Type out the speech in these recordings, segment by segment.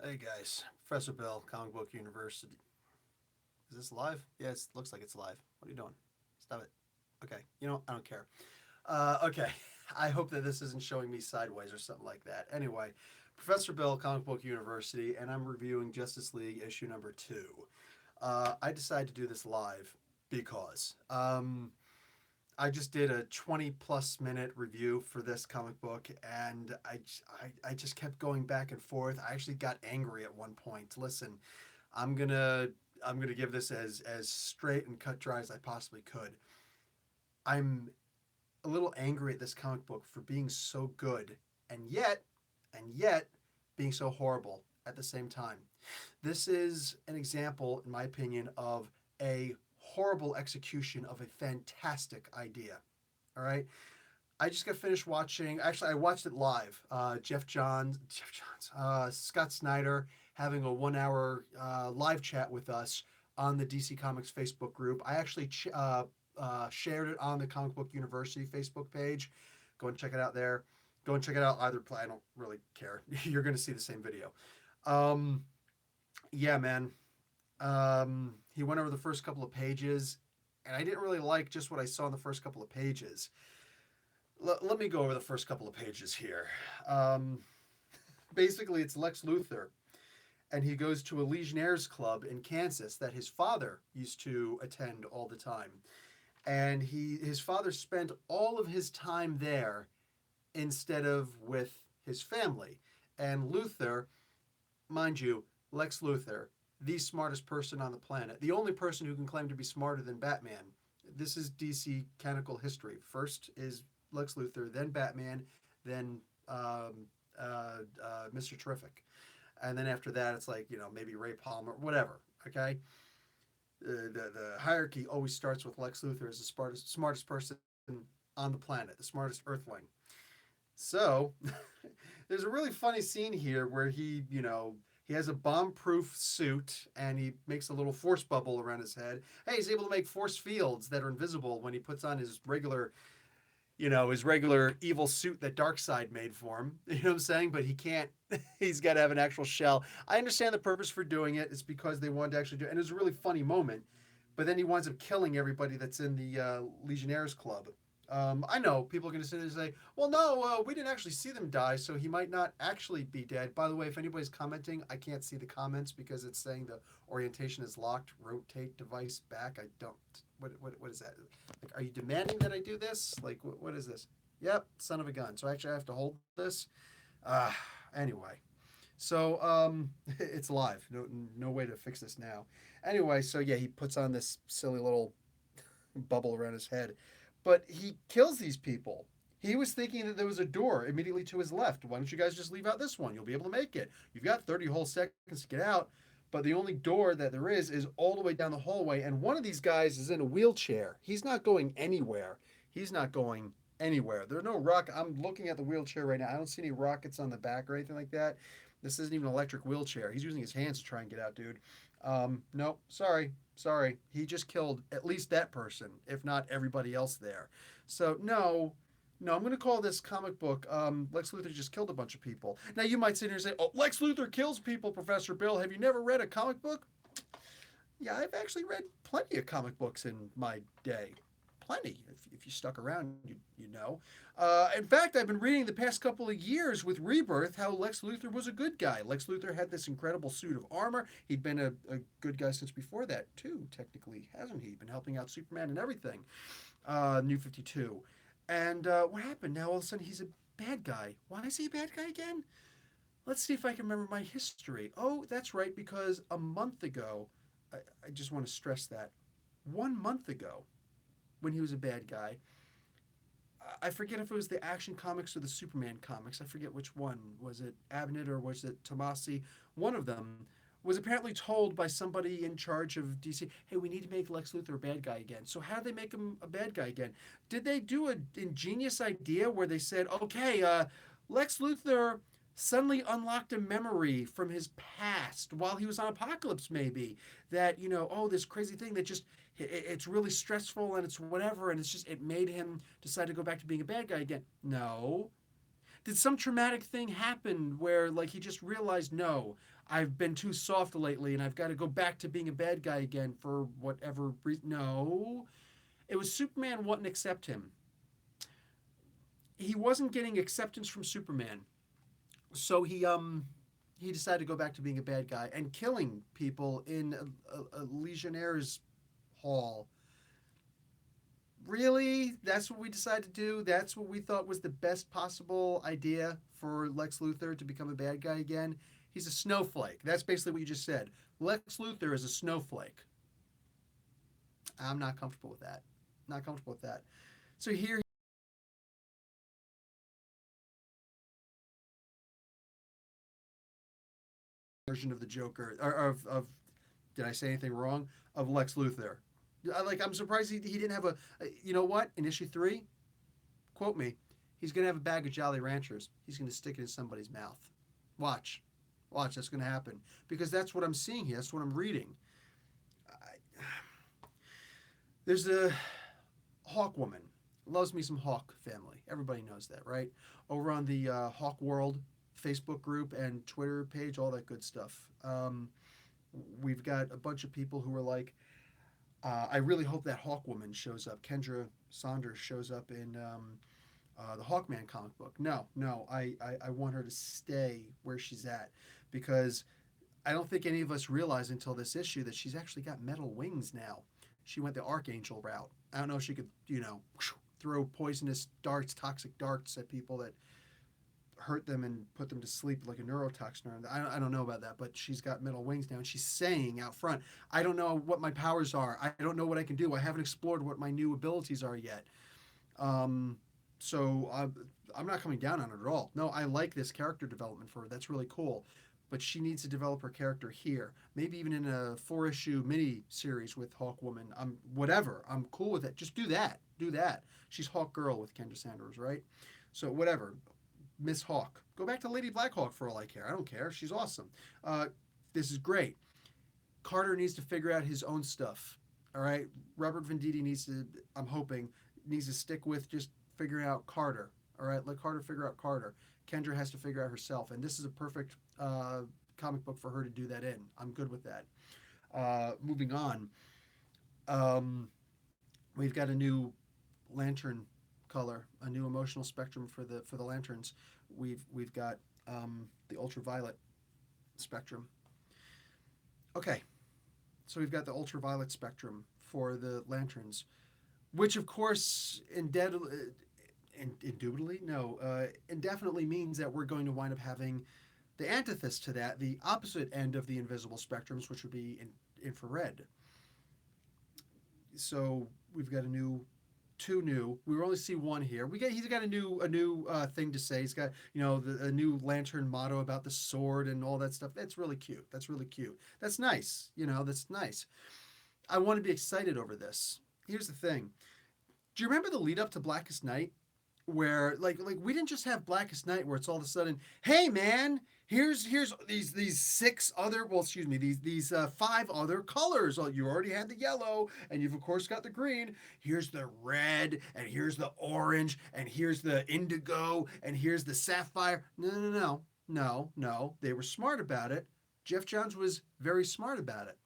Hey guys, Professor Bill, Comic Book University. Is this live? Yes, looks like it's live. What are you doing? Stop it. Okay, I don't care. Okay, I hope that this isn't showing me sideways or something like that. Anyway, Professor Bill, Comic Book University, and I'm reviewing Justice League issue number 2. I decided to do this live because I just did a 20 plus minute review for this comic book, and I just kept going back and forth. I actually got angry at one point. Listen, I'm gonna I'm gonna give this as straight and cut dry as I possibly could. I'm a little angry at this comic book for being so good, and yet being so horrible at the same time. This is an example, in my opinion, of a horrible execution of a fantastic idea. All right. I just got finished watching. Actually, I watched it live. Scott Snyder having a 1 hour live chat with us on the DC Comics Facebook group. I actually shared it on the Comic Book University Facebook page. Go and check it out there. Go and check it out either play. I don't really care. You're going to see the same video. Um, yeah, man. He went over the first couple of pages, and I didn't really like just what I saw in the first couple of pages. Let me go over the first couple of pages here. Um, Basically, it's Lex Luthor, and he goes to a Legionnaires Club in Kansas that his father used to attend all the time. And his father spent all of his time there instead of with his family. And Luthor, mind you, Lex Luthor, the smartest person on the planet, the only person who can claim to be smarter than Batman. This is DC canonical history. First is Lex Luthor, then Batman, then Mr. Terrific. And then after that, it's like, maybe Ray Palmer, whatever. Okay. The hierarchy always starts with Lex Luthor as the smartest person on the planet, the smartest Earthling. So there's a really funny scene here where he has a bomb-proof suit and he makes a little force bubble around his head. Hey, he's able to make force fields that are invisible when he puts on his regular evil suit that Darkseid made for him. You know what I'm saying? But he can't. He's got to have an actual shell. I understand the purpose for doing it. It's because they wanted to actually do it, and it was a really funny moment. But then he winds up killing everybody that's in the Legionnaires Club. I know people are going to sit there and say, well, no, we didn't actually see them die, so he might not actually be dead. By the way, if anybody's commenting, I can't see the comments because it's saying the orientation is locked. Rotate device back. I don't. What is that? Like, are you demanding that I do this? Like, what is this? Yep, son of a gun. So actually, I have to hold this. Anyway, so it's live. No way to fix this now. Anyway, so yeah, he puts on this silly little bubble around his head, but he kills these people. He was thinking that there was a door immediately to his left. Why don't you guys just leave out this one? You'll be able to make it. You've got 30 whole seconds to get out. But the only door that there is all the way down the hallway. And one of these guys is in a wheelchair. He's not going anywhere. He's not going anywhere. There are no rock. I'm looking at the wheelchair right now. I don't see any rockets on the back or anything like that. This isn't even an electric wheelchair. He's using his hands to try and get out, dude. No, sorry. He just killed at least that person, if not everybody else there. So no, I'm going to call this comic book Lex Luthor just killed a bunch of people. Now you might sit here and say, "Oh, Lex Luthor kills people, Professor Bill. Have you never read a comic book?" Yeah, I've actually read plenty of comic books in my day. Plenty. If you stuck around, you know. In fact, I've been reading the past couple of years with Rebirth how Lex Luthor was a good guy. Lex Luthor had this incredible suit of armor. He'd been a good guy since before that, too, technically, hasn't he? Been helping out Superman and everything. New 52. And what happened? Now all of a sudden he's a bad guy. Why is he a bad guy again? Let's see if I can remember my history. Oh, that's right, because a month ago, I, I just want to stress that. 1 month ago, when he was a bad guy, I forget if it was the Action Comics or the Superman comics. I forget which one. Was it Abnett or was it Tomasi? One of them was apparently told by somebody in charge of DC, hey, we need to make Lex Luthor a bad guy again. So how did they make him a bad guy again? Did they do an ingenious idea where they said, okay, Lex Luthor suddenly unlocked a memory from his past while he was on Apocalypse, maybe, that, oh, this crazy thing that just it's really stressful and it's whatever, and it made him decide to go back to being a bad guy again. No. Did some traumatic thing happen where like he just realized, no, I've been too soft lately and I've got to go back to being a bad guy again for whatever reason. No, it was Superman wouldn't accept him. He wasn't getting acceptance from Superman, so he decided to go back to being a bad guy and killing people in a Legionnaire's hall. Really? That's what we decided to do? That's what we thought was the best possible idea for Lex Luthor to become a bad guy again? He's a snowflake. That's basically what you just said. Lex Luthor is a snowflake. I'm not comfortable with that. Not comfortable with that. So here, version of the Joker, or of did I say anything wrong? Of Lex Luthor. I'm surprised he didn't have a. You know what? In issue 3, quote me, he's going to have a bag of Jolly Ranchers. He's going to stick it in somebody's mouth. Watch. Watch, that's going to happen. Because that's what I'm seeing here. That's what I'm reading. I, there's a Hawk woman. Loves me some Hawk family. Everybody knows that, right? Over on the Hawk World Facebook group and Twitter page, all that good stuff. We've got a bunch of people who are like, I really hope that Hawk woman shows up. Kendra Saunders shows up in the Hawkman comic book. No, no, I want her to stay where she's at because I don't think any of us realize until this issue that she's actually got metal wings now. She went the Archangel route. I don't know if she could, throw poisonous darts, toxic darts at people that hurt them and put them to sleep like a neurotoxin. I don't know about that, but she's got metal wings now, and she's saying out front, I don't know what my powers are. I don't know what I can do. I haven't explored what my new abilities are yet. So I'm not coming down on it at all. No, I like this character development for her. That's really cool. But she needs to develop her character here. Maybe even in a 4-issue mini series with Hawkwoman. Whatever. I'm cool with it. Just do that. Do that. She's Hawkgirl with Kendra Sanders, right? So whatever. Miss Hawk. Go back to Lady Blackhawk for all I care. I don't care. She's awesome. This is great. Carter needs to figure out his own stuff. All right. Robert Venditti needs to, I'm hoping, needs to stick with just figuring out Carter. All right. Let Carter figure out Carter. Kendra has to figure out herself. And this is a perfect comic book for her to do that in. I'm good with that. Moving on. Um, we've got a new lantern color, a new emotional spectrum for the lanterns. We've got the ultraviolet spectrum. Okay, so we've got the ultraviolet spectrum for the lanterns, which of course indubitably no indefinitely means that we're going to wind up having the antithesis to that, the opposite end of the invisible spectrums, which would be infrared. So we've got a new two new. We only see one here. He's got a new thing to say. He's got a new lantern motto about the sword and all that stuff. That's really cute. That's really cute. That's nice. That's nice. I want to be excited over this. Here's the thing. Do you remember the lead up to Blackest Night? Where like we didn't just have Blackest Night where it's all of a sudden, hey man, here's these six other, well, excuse me, these five other colors. Oh, you already had the yellow, and you've of course got the green. Here's the red, and here's the orange, and here's the indigo, and here's the sapphire. No, no, no, no, no. They were smart about it. Jeff Johns was very smart about it,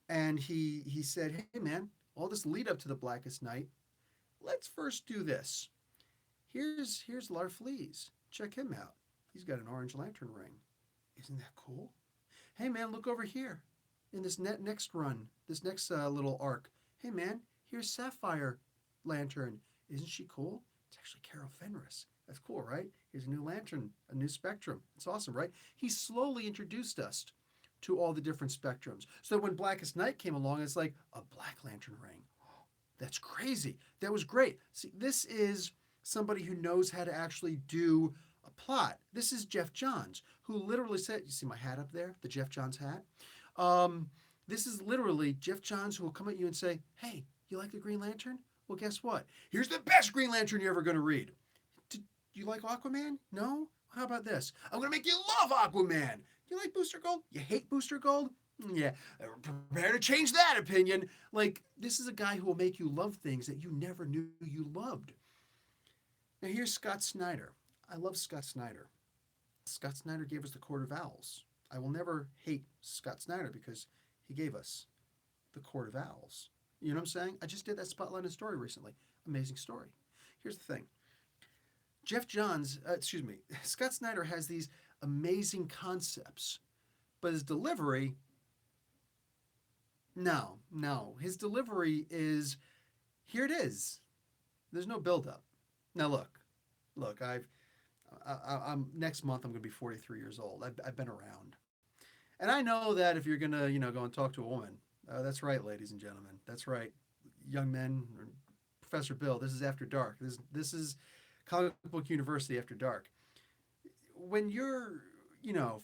and he said, hey man, all this lead up to the Blackest Night. Let's first do this. Here's Larfleeze. Check him out. He's got an orange lantern ring. Isn't that cool? Hey man, look over here. In this next run, this next little arc. Hey man, here's Sapphire Lantern. Isn't she cool? It's actually Carol Fenris. That's cool, right? Here's a new lantern, a new spectrum. It's awesome, right? He slowly introduced us to all the different spectrums. So when Blackest Night came along, it's like a Black Lantern ring. That's crazy. That was great. See, this is somebody who knows how to actually do a plot. This is Jeff Johns, who literally said, you see my hat up there, the Jeff Johns hat? This is literally Jeff Johns who will come at you and say, hey, you like the Green Lantern? Well, guess what? Here's the best Green Lantern you're ever going to read. Do you like Aquaman? No? How about this? I'm going to make you love Aquaman. You like Booster Gold? You hate Booster Gold? Yeah, prepare to change that opinion. Like, this is a guy who will make you love things that you never knew you loved. Now here's Scott Snyder. I love Scott Snyder. Scott Snyder gave us the Court of Owls. I will never hate Scott Snyder because he gave us the Court of Owls. You know what I'm saying? I just did that Spotlight story recently. Amazing story. Here's the thing. Scott Snyder has these amazing concepts, but his delivery, no. His delivery is, here it is. There's no buildup. Now look, I'm next month I'm going to be 43 years old. I've been around. And I know that if you're going to, go and talk to a woman, that's right, ladies and gentlemen. That's right. Young men, Professor Bill, this is after dark. This is Comic Book University after dark. When you're,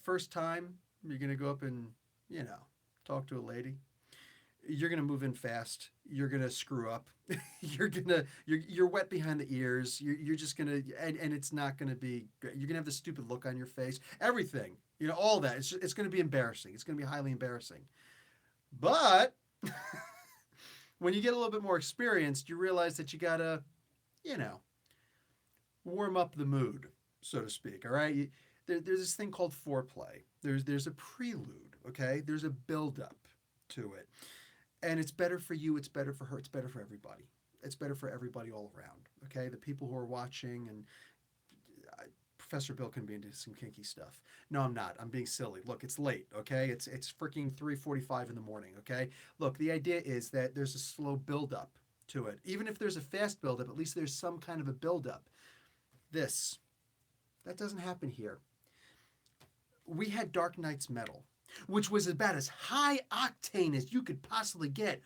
first time, you're going to go up and, you know, talk to a lady. You're gonna move in fast. You're gonna screw up. You're wet behind the ears. You're just gonna and it's not gonna be. You're gonna have the stupid look on your face. Everything, all that. It's gonna be embarrassing. It's gonna be highly embarrassing. But when you get a little bit more experienced, you realize that you gotta, you know, warm up the mood, so to speak. All right. There's this thing called foreplay. There's a prelude. Okay. There's a buildup to it. And it's better for you, it's better for her, it's better for everybody. It's better for everybody all around. Okay, the people who are watching, and Professor Bill can be into some kinky stuff. No, I'm not. I'm being silly. Look, it's late. Okay, it's freaking 3:45 in the morning. Okay, look, the idea is that there's a slow buildup to it. Even if there's a fast buildup, at least there's some kind of a buildup. This that doesn't happen here. We had Dark Knight's Metal, which was about as high octane as you could possibly get.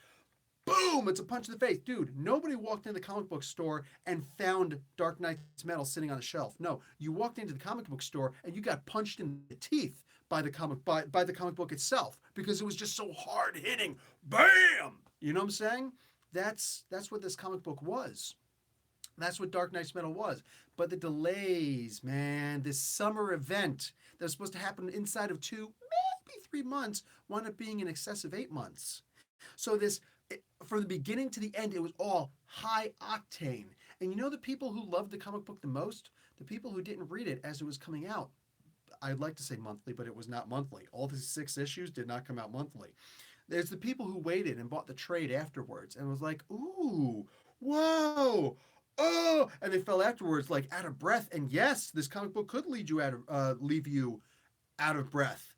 Boom! It's a punch in the face. Dude, nobody walked in the comic book store and found Dark Knight's Metal sitting on a shelf. No, you walked into the comic book store and you got punched in the teeth by the comic book itself because it was just so hard hitting. Bam! You know what I'm saying? That's what this comic book was. That's what Dark Knight's Metal was. But the delays, man, this summer event that was supposed to happen inside of 2, maybe 3 months, wound up being in excess of 8 months. So from the beginning to the end, it was all high octane. And the people who loved the comic book the most? The people who didn't read it as it was coming out. I'd like to say monthly, but it was not monthly. All the 6 issues did not come out monthly. There's the people who waited and bought the trade afterwards and was like, ooh, whoa, oh, and they fell afterwards like out of breath. And yes, this comic book could leave you out of breath.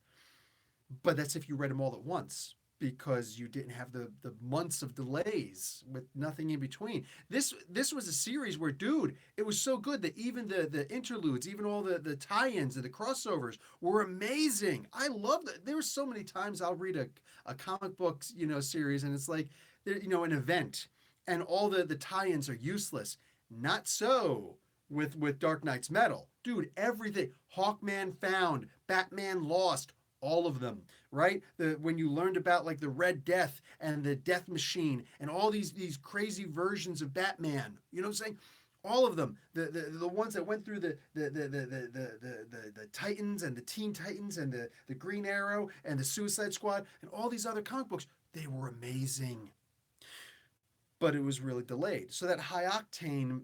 But that's if you read them all at once because you didn't have the months of delays with nothing in between. This was a series where, dude, it was so good that even the interludes, even all the tie-ins and the crossovers were amazing. I loved it. There were so many times I'll read a comic book, series, and it's like, an event, and all the tie-ins are useless. Not so with Dark Knight's Metal. Dude, everything. Hawkman found, Batman lost, all of them, right? When you learned about like the Red Death and the Death Machine and all these crazy versions of Batman, you know what I'm saying? All of them, the ones that went through the Titans and the Teen Titans and the Green Arrow and the Suicide Squad and all these other comic books, they were amazing. But it was really delayed. So that high octane,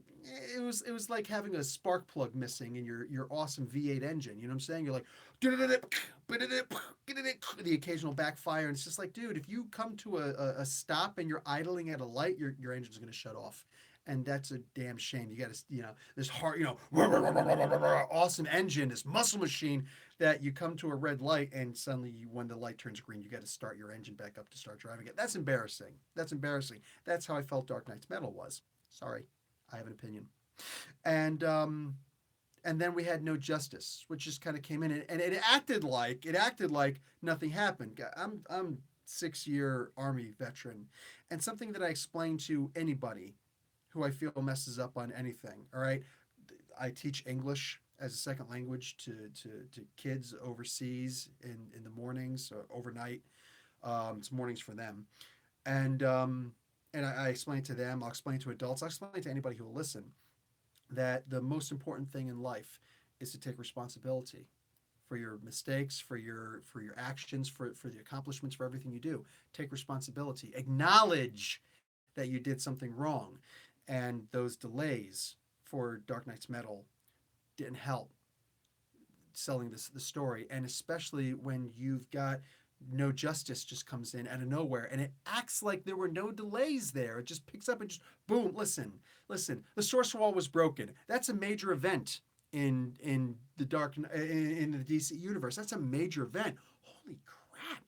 it was like having a spark plug missing in your awesome V8 engine. You know what I'm saying? You're like the occasional backfire, and it's just like, dude, if you come to a stop and you're idling at a light, your engine's gonna shut off. And that's a damn shame. You got to, this hard, awesome engine, this muscle machine that you come to a red light and suddenly when the light turns green, you got to start your engine back up to start driving it. That's embarrassing. That's embarrassing. That's how I felt Dark Knight's Metal was. Sorry, I have an opinion. And then we had No Justice, which just kind of came in and it acted like nothing happened. I'm 6-year Army veteran, and something that I explain to anybody who I feel messes up on anything. All right, I teach English as a second language to kids overseas in the mornings or overnight. It's mornings for them, and I explain to them. I'll explain to adults. I'll explain to anybody who will listen that the most important thing in life is to take responsibility for your mistakes, for your actions, for the accomplishments, for everything you do. Take responsibility. Acknowledge that you did something wrong. And those delays for Dark Knight's Metal didn't help. selling the story, and especially when you've got no justice just comes in out of nowhere, and it acts like there were no delays there. It just picks up and just boom. Listen. The source wall was broken. That's a major event in the in the DC universe. That's a major event. Holy crap!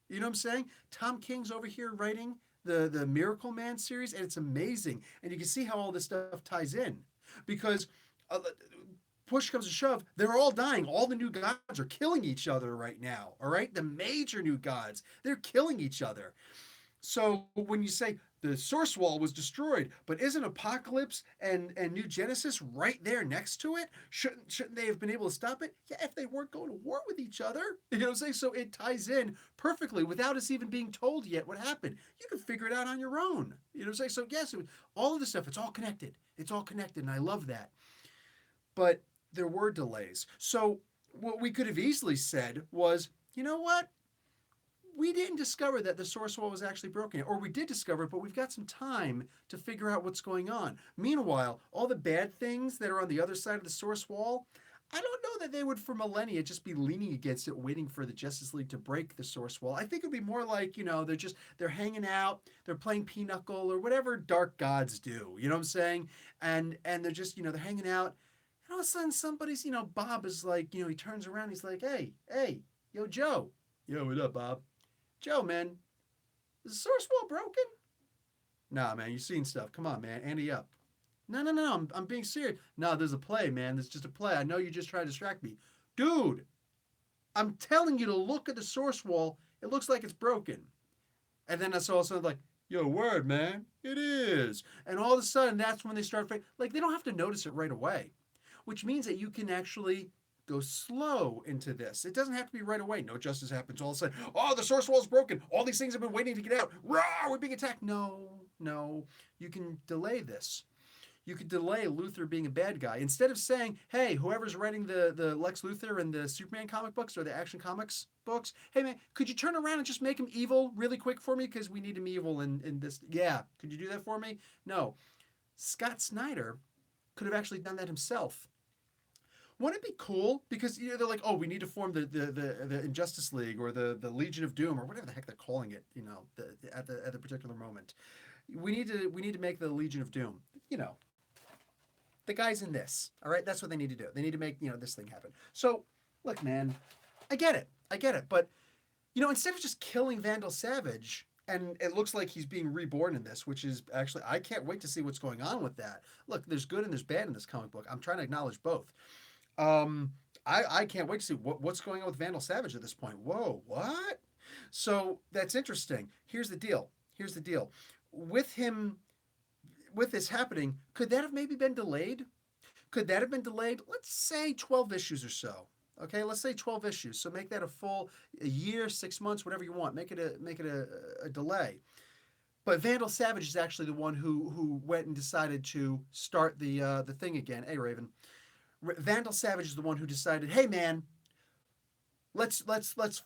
You know what I'm saying? Tom King's over here writing the Miracle Man series, and it's amazing. And you can see how all this stuff ties in, because uh, push comes to shove, they're all dying. All the new gods are killing each other right now. All right, the major new gods, they're killing each other. So when you say the source wall was destroyed, but isn't Apocalypse and New Genesis right there next to it? Shouldn't they have been able to stop it? Yeah, if they weren't going to war with each other. You know what I'm saying? So it ties in perfectly without us even being told yet what happened. You can figure it out on your own. You know what I'm saying? So yes, all of this stuff, it's all connected. It's all connected, and I love that. But there were delays. So what we could have easily said was, you know what? We didn't discover that the source wall was actually broken, or we did discover it, but we've got some time to figure out what's going on. Meanwhile, all the bad things that are on the other side of the source wall, I don't know that they would for millennia just be leaning against it, waiting for the Justice League to break the source wall. I think it'd be more like, they're hanging out, they're playing pinochle or whatever dark gods do. You know what I'm saying? And they're just, they're hanging out, and all of a sudden somebody's, Bob is like, he turns around, he's like, hey, yo, Joe. Yo, what up, Bob? Joe, man, is the source wall broken? Nah, man, you've seen stuff. Come on, man, ante up. No, I'm being serious. No, there's a play, man. There's just a play. I know you just trying to distract me. Dude, I'm telling you to look at the source wall. It looks like it's broken. And then that's all of a sudden like, yo, word, man, it is. And all of a sudden, that's when they start, like, they don't have to notice it right away, which means that you can actually go slow into this. It doesn't have to be right away. No justice happens all of a sudden. Oh, the source wall is broken. All these things have been waiting to get out. Rah, we're being attacked. No. You can delay this. You could delay Luthor being a bad guy. Instead of saying, hey, whoever's writing the Lex Luthor and the Superman comic books or the Action Comics books, hey, man, could you turn around and just make him evil really quick for me? Because we need him evil in this. Yeah, could you do that for me? No. Scott Snyder could have actually done that himself. Wouldn't it be cool? Because they're like, oh, we need to form the Injustice League or the Legion of Doom or whatever the heck they're calling it. At the particular moment, we need to make the Legion of Doom. The guys in this. All right, that's what they need to do. They need to make this thing happen. So look, man, I get it. But instead of just killing Vandal Savage, and it looks like he's being reborn in this, which is actually, I can't wait to see what's going on with that. Look, there's good and there's bad in this comic book. I'm trying to acknowledge both. I can't wait to see what's going on with Vandal Savage at this point. Whoa, what? So that's interesting. Here's the deal. With him, with this happening, could that have maybe been delayed? Could that have been delayed? Let's say 12 issues or so. Okay, let's say 12 issues. So make that a year, 6 months, whatever you want. Make it a delay. But Vandal Savage is actually the one who went and decided to start the thing again. Hey, Raven. Vandal Savage is the one who decided, hey, man, let's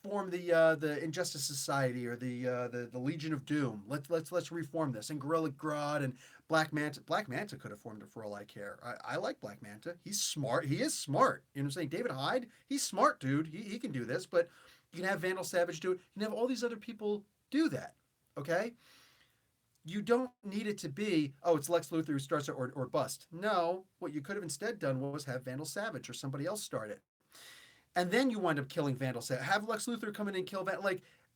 form the Injustice Society or the Legion of Doom. Let's reform this. And Gorilla Grodd and Black Manta. Black Manta could have formed it for all I care. I like Black Manta. He's smart. He is smart. You know what I'm saying? David Hyde, he's smart, dude. He can do this. But you can have Vandal Savage do it. You can have all these other people do that. Okay? You don't need it to be, oh, it's Lex Luthor who starts it or bust. No, what you could have instead done was have Vandal Savage or somebody else start it. And then you wind up killing Vandal Savage. Have Lex Luthor come in and kill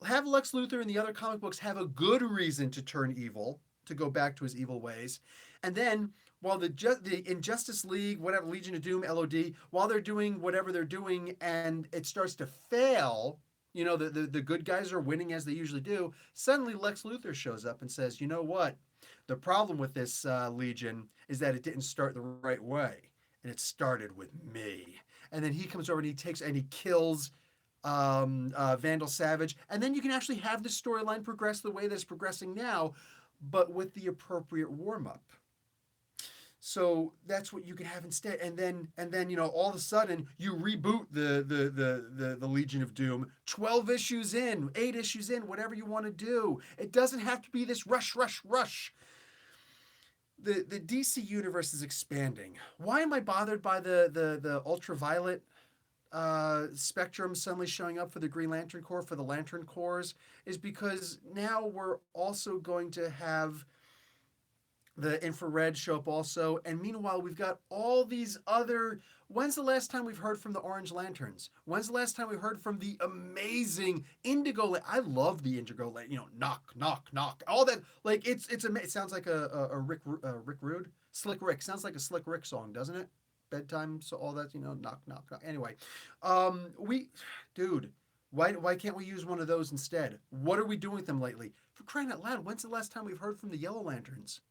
have Lex Luthor in the other comic books have a good reason to turn evil, to go back to his evil ways. And then while the Injustice League, whatever, Legion of Doom, LOD, while they're doing whatever they're doing and it starts to fail, the good guys are winning as they usually do, suddenly Lex Luthor shows up and says, you know what? The problem with this Legion is that it didn't start the right way. And it started with me. And then he comes over and he takes and he kills Vandal Savage. And then you can actually have the storyline progress the way that it's progressing now, but with the appropriate warm-up. So that's what you can have instead, and then all of a sudden you reboot the Legion of Doom. 12 issues in, 8 issues in, whatever you want to do. It doesn't have to be this rush. The DC universe is expanding. Why am I bothered by the ultraviolet spectrum suddenly showing up for the Green Lantern Corps, for the Lantern Corps, is because now we're also going to have the infrared show up also. And meanwhile, we've got all these other. When's the last time we've heard from the Orange Lanterns? When's the last time we heard from the amazing Indigo? I love the Indigo. Knock, knock, knock. All that. Like it sounds like a Rick Rude, Slick Rick. Sounds like a Slick Rick song, doesn't it? Bedtime, so all that knock, knock, knock. Anyway, we, dude. Why can't we use one of those instead? What are we doing with them lately? For crying out loud, when's the last time we've heard from the Yellow Lanterns?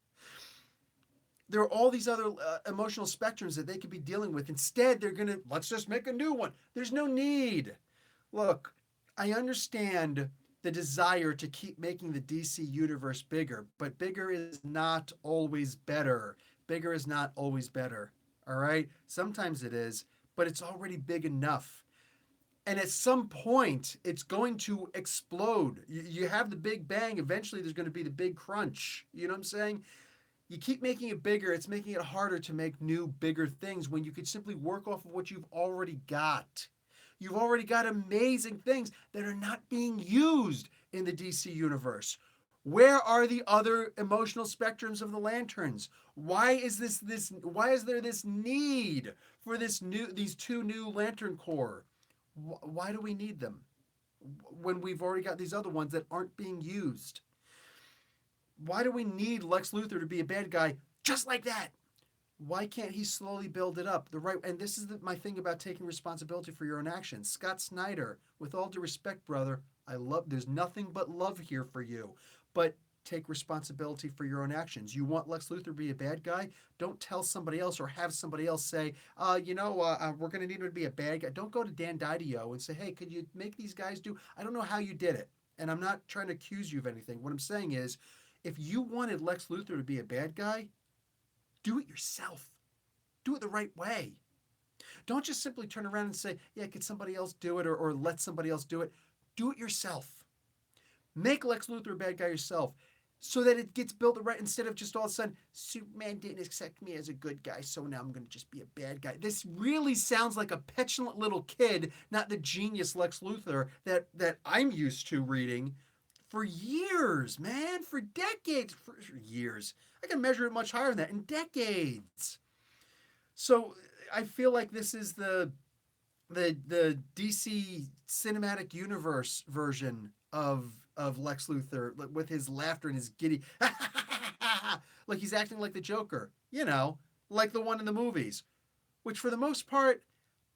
There are all these other emotional spectrums that they could be dealing with. Instead, they're going to, let's just make a new one. There's no need. Look, I understand the desire to keep making the DC universe bigger, but bigger is not always better. Bigger is not always better. All right? Sometimes it is, but it's already big enough. And at some point, it's going to explode. You have the big bang. Eventually, there's going to be the big crunch. You know what I'm saying? You keep making it bigger, it's making it harder to make new, bigger things when you could simply work off of what you've already got. You've already got amazing things that are not being used in the DC universe. Where are the other emotional spectrums of the lanterns? Why is why is there this need for these two new lantern corps? Why do we need them when we've already got these other ones that aren't being used? Why do we need Lex Luthor to be a bad guy just like that? Why can't he slowly build it up the right? And this is my thing about taking responsibility for your own actions. Scott Snyder, with all due respect, brother, I love. There's nothing but love here for you, but take responsibility for your own actions. You want Lex Luthor to be a bad guy? Don't tell somebody else or have somebody else say, we're going to need him to be a bad guy. Don't go to Dan Didio and say, hey, could you make these guys do? I don't know how you did it, and I'm not trying to accuse you of anything. What I'm saying is, if you wanted Lex Luthor to be a bad guy, do it yourself. Do it the right way. Don't just simply turn around and say, yeah, could somebody else do it or let somebody else do it. Do it yourself. Make Lex Luthor a bad guy yourself so that it gets built right instead of just all of a sudden, Superman didn't accept me as a good guy, so now I'm going to just be a bad guy. This really sounds like a petulant little kid, not the genius Lex Luthor that I'm used to reading for years, man, for decades, for years. I can measure it much higher than that, in decades. So I feel like this is the DC cinematic universe version of Lex Luthor with his laughter and his giddy, like he's acting like the Joker, like the one in the movies, which for the most part,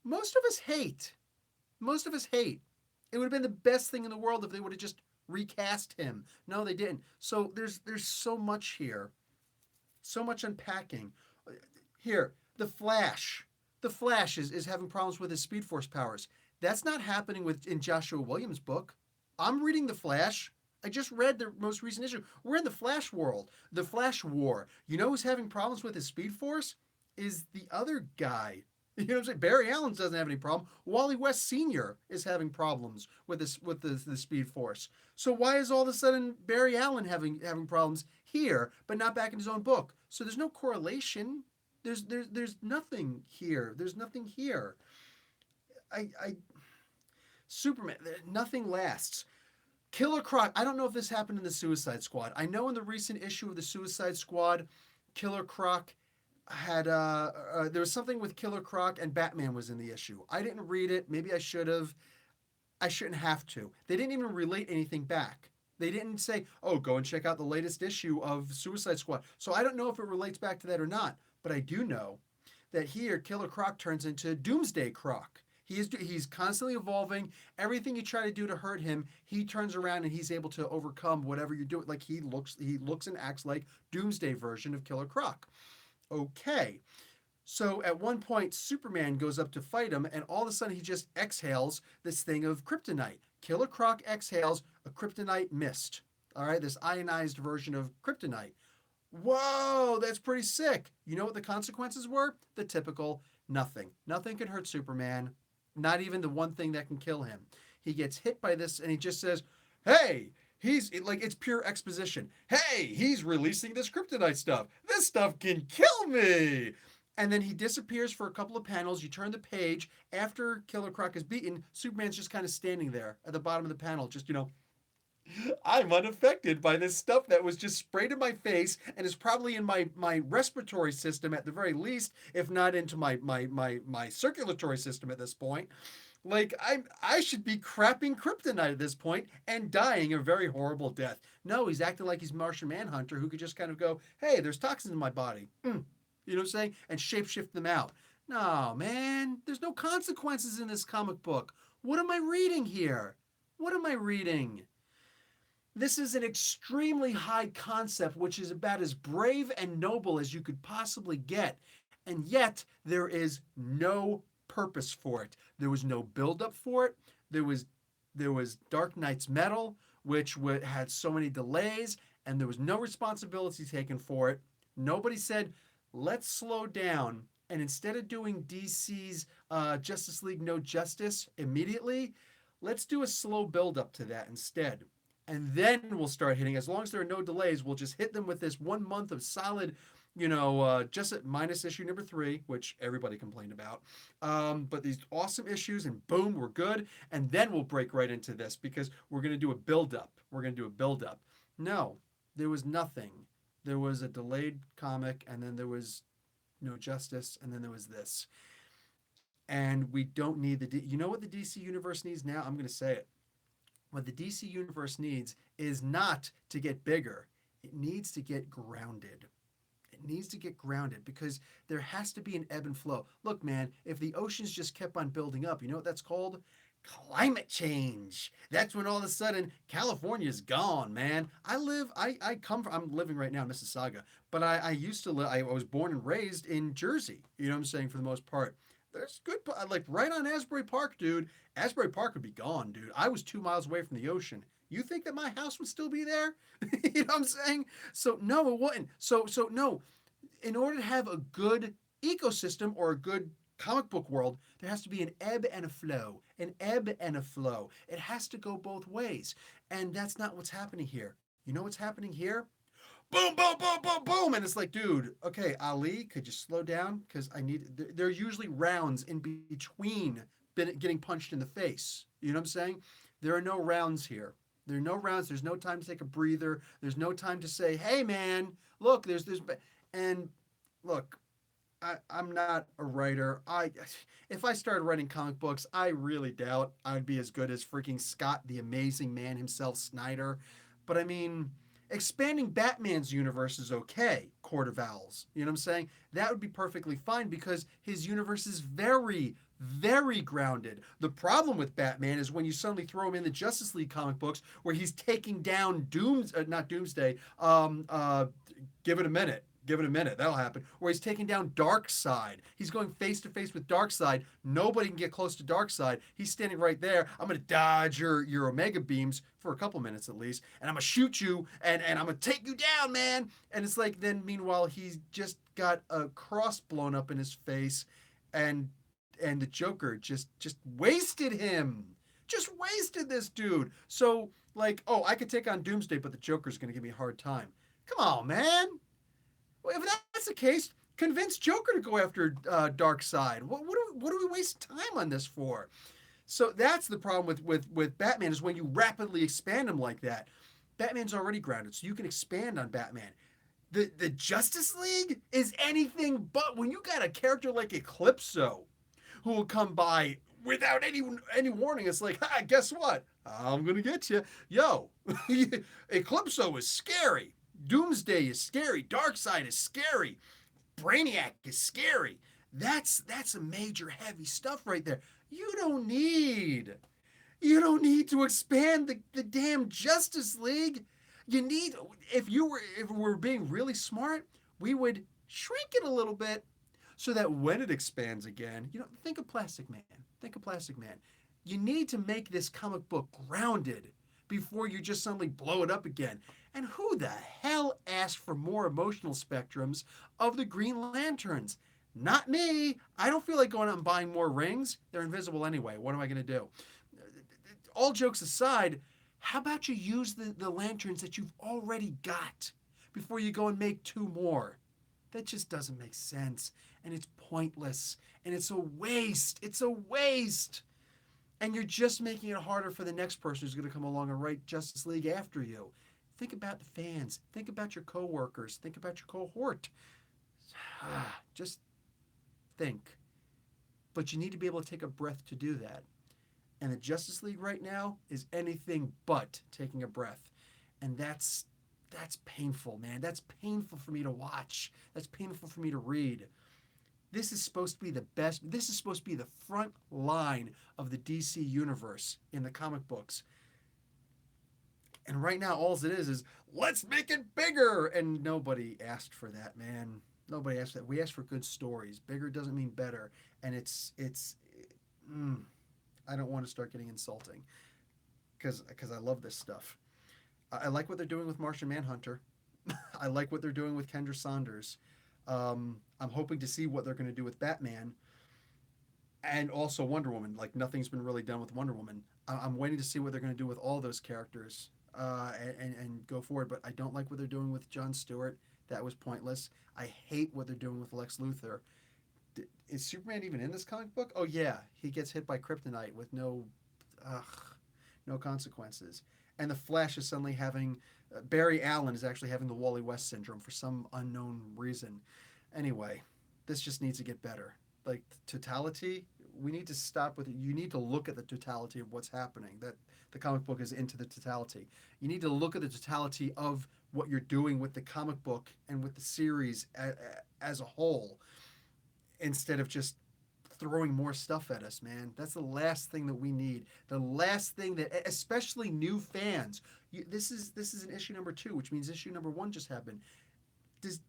most of us hate. Most of us hate. It would have been the best thing in the world if they would have just recast him. No, they didn't. So there's so much here, so much unpacking. Here, the Flash. The Flash is having problems with his Speed Force powers. That's not happening in Joshua Williams' book. I'm reading the Flash. I just read the most recent issue. We're in the Flash world, the Flash war. You know who's having problems with his Speed Force? Is the other guy. You know what I'm saying? Barry Allen doesn't have any problem. Wally West Sr. is having problems with the Speed Force. So why is all of a sudden Barry Allen having problems here, but not back in his own book? So there's no correlation. There's nothing here. There's nothing here. I Superman. Nothing lasts. Killer Croc. I don't know if this happened in the Suicide Squad. I know in the recent issue of the Suicide Squad, Killer Croc had there was something with Killer Croc and Batman was in the issue. I didn't read it. Maybe I should have. I shouldn't have to. They didn't even relate anything back. They didn't say, "Oh, go and check out the latest issue of Suicide Squad." So I don't know if it relates back to that or not. But I do know that here Killer Croc turns into Doomsday Croc. He's constantly evolving. Everything you try to do to hurt him, he turns around and he's able to overcome whatever you're doing. Like he looks and acts like Doomsday version of Killer Croc. Okay. So at one point, Superman goes up to fight him, and all of a sudden he just exhales this thing of kryptonite. Killer Croc exhales a kryptonite mist. All right, this ionized version of kryptonite. Whoa, that's pretty sick. You know what the consequences were? The typical nothing. Nothing can hurt Superman, not even the one thing that can kill him. He gets hit by this, and he just says, hey, it's pure exposition. Hey, he's releasing this kryptonite stuff. This stuff can kill me. And then he disappears for a couple of panels. You turn the page. After Killer Croc is beaten, Superman's just kind of standing there at the bottom of the panel, just, I'm unaffected by this stuff that was just sprayed in my face and is probably in my respiratory system at the very least, if not into my circulatory system at this point. Like I should be crapping kryptonite at this point and dying a very horrible death. No, he's acting like he's Martian Manhunter who could just kind of go, hey, there's toxins in my body. You know what I'm saying? And shapeshift them out. No, man, there's no consequences in this comic book. What am I reading here? What am I reading? This is an extremely high concept, which is about as brave and noble as you could possibly get. And yet, there is no purpose for it. There was no buildup for it. There was Dark Knight's Metal, which had so many delays, and there was no responsibility taken for it. Nobody said, let's slow down. And instead of doing DC's Justice League No Justice immediately, let's do a slow buildup to that instead. And then we'll start hitting. As long as there are no delays, we'll just hit them with this 1 month of solid, just at minus issue number 3, which everybody complained about. But these awesome issues, and boom, we're good. And then we'll break right into this because we're going to do a build-up. No, there was nothing. There was a delayed comic, and then there was No Justice, and then there was this. And we don't need you know what the DC Universe needs now? I'm going to say it. What the DC Universe needs is not to get bigger. It needs to get grounded. It needs to get grounded because there has to be an ebb and flow. Look, man, if the oceans just kept on building up, you know what that's called? Climate change. That's when all of a sudden California's gone, man. I'm living right now in Mississauga, but I used to live, I was born and raised in Jersey, you know what I'm saying, for the most part. There's good, like right on Asbury Park, dude. Asbury Park would be gone, dude. I was 2 miles away from the ocean. You think that my house would still be there? You know what I'm saying? So no, it wouldn't. So no. In order to have a good ecosystem or a good comic book world, there has to be an ebb and a flow. An ebb and a flow. It has to go both ways. And that's not what's happening here. You know what's happening here? Boom, boom, boom, boom, boom. And it's like, dude, okay, Ali, could you slow down? Because there are usually rounds in between getting punched in the face. You know what I'm saying? There are no rounds here. There are no rounds. There's no time to take a breather. There's no time to say, hey, man, look, and look, I'm not a writer. If I started writing comic books, I really doubt I'd be as good as freaking Scott, the amazing man himself, Snyder. But I mean, expanding Batman's universe is okay, Court of Owls. You know what I'm saying? That would be perfectly fine because his universe is very, very grounded. The problem with Batman is when you suddenly throw him in the Justice League comic books where he's taking down not Doomsday, give it a minute. Give it a minute. That'll happen. Where he's taking down Darkseid. He's going face to face with Darkseid. Nobody can get close to Darkseid. He's standing right there. I'm going to dodge your Omega beams for a couple minutes at least. And I'm going to shoot you. And I'm going to take you down, man. And it's like, then meanwhile, he's just got a cross blown up in his face. And the Joker just wasted him. Just wasted this dude. So, like, oh, I could take on Doomsday, but the Joker's going to give me a hard time. Come on, man. Well, if that's the case, convince Joker to go after Darkseid. What do we waste time on this for? So that's the problem with Batman is when you rapidly expand him like that. Batman's already grounded, so you can expand on Batman. The Justice League is anything but. When you got a character like Eclipso, who will come by without any warning, it's like, guess what? I'm gonna get you. Yo, Eclipso is scary. Doomsday is scary. Darkseid is scary. Brainiac is scary. That's a major heavy stuff right there. You don't need to expand the damn Justice League. You need, if we were being really smart, we would shrink it a little bit so that when it expands again, think of Plastic Man. You need to make this comic book grounded before you just suddenly blow it up again. And who the hell asked for more emotional spectrums of the Green Lanterns? Not me. I don't feel like going out and buying more rings. They're invisible anyway. What am I going to do? All jokes aside, how about you use the lanterns that you've already got before you go and make 2 more? That just doesn't make sense. and it's pointless, and it's a waste. It's a waste. And you're just making it harder for the next person who's going to come along and write Justice League after you. Think about the fans. Think about your coworkers. Think about your cohort. Just think. But you need to be able to take a breath to do that. And the Justice League right now is anything but taking a breath. And that's painful, man. That's painful for me to watch. That's painful for me to read. This is supposed to be the best. This is supposed to be the front line of the DC universe in the comic books. And right now, all it is let's make it bigger. And nobody asked for that, man. Nobody asked for that. We asked for good stories. Bigger doesn't mean better. And mm, I don't want to start getting insulting because I love this stuff. I like what they're doing with Martian Manhunter. I like what they're doing with Kendra Saunders. I'm hoping to see what they're going to do with Batman and also Wonder Woman. Like nothing's been really done with Wonder Woman. I'm waiting to see what they're going to do with all those characters and go forward. But I don't like what they're doing with Jon Stewart. That was pointless. I hate what they're doing with Lex Luthor. Is Superman even in this comic book? Oh yeah, he gets hit by kryptonite with ugh, no consequences. And the Flash is suddenly having Barry Allen is actually having the Wally West syndrome for some unknown reason. Anyway, this just needs to get better. Like totality, we need to stop with it. You need to look at the totality of what's happening. That the comic book is into the totality. You need to look at the totality of what you're doing with the comic book and with the series as a whole, instead of just throwing more stuff at us, man. That's the last thing that we need. The last thing that, especially new fans, this is an issue number 2, which means issue number 1 just happened. Does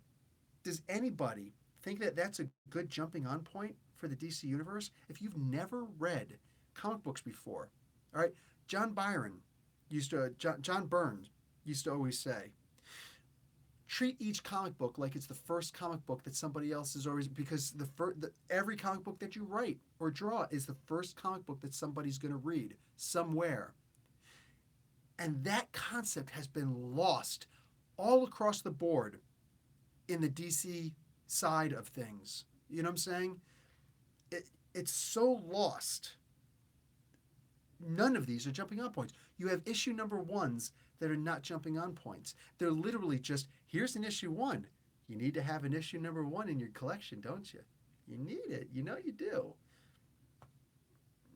does anybody think that that's a good jumping on point for the DC universe? If you've never read comic books before, all right, John Byrne used to always say, treat each comic book like it's the first comic book that somebody else is always, because every comic book that you write or draw is the first comic book that somebody's going to read somewhere. And that concept has been lost all across the board in the DC side of things. You know what I'm saying? It's so lost. None of these are jumping on points. You have issue number 1s that are not jumping on points. They're literally just, here's an issue 1. You need to have an issue number 1 in your collection, don't you? You need it. You know you do.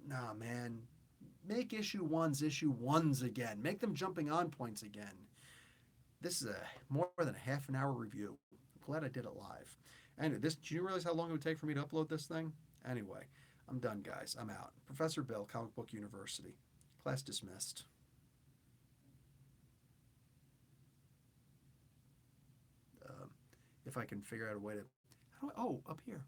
Nah, man. Make issue 1s again. Make them jumping on points again. This is more than a half an hour review. I'm glad I did it live. And do you realize how long it would take for me to upload this thing? Anyway, I'm done, guys. I'm out. Professor Bill, Comic Book University. Class dismissed. If I can figure out a way to... Up here.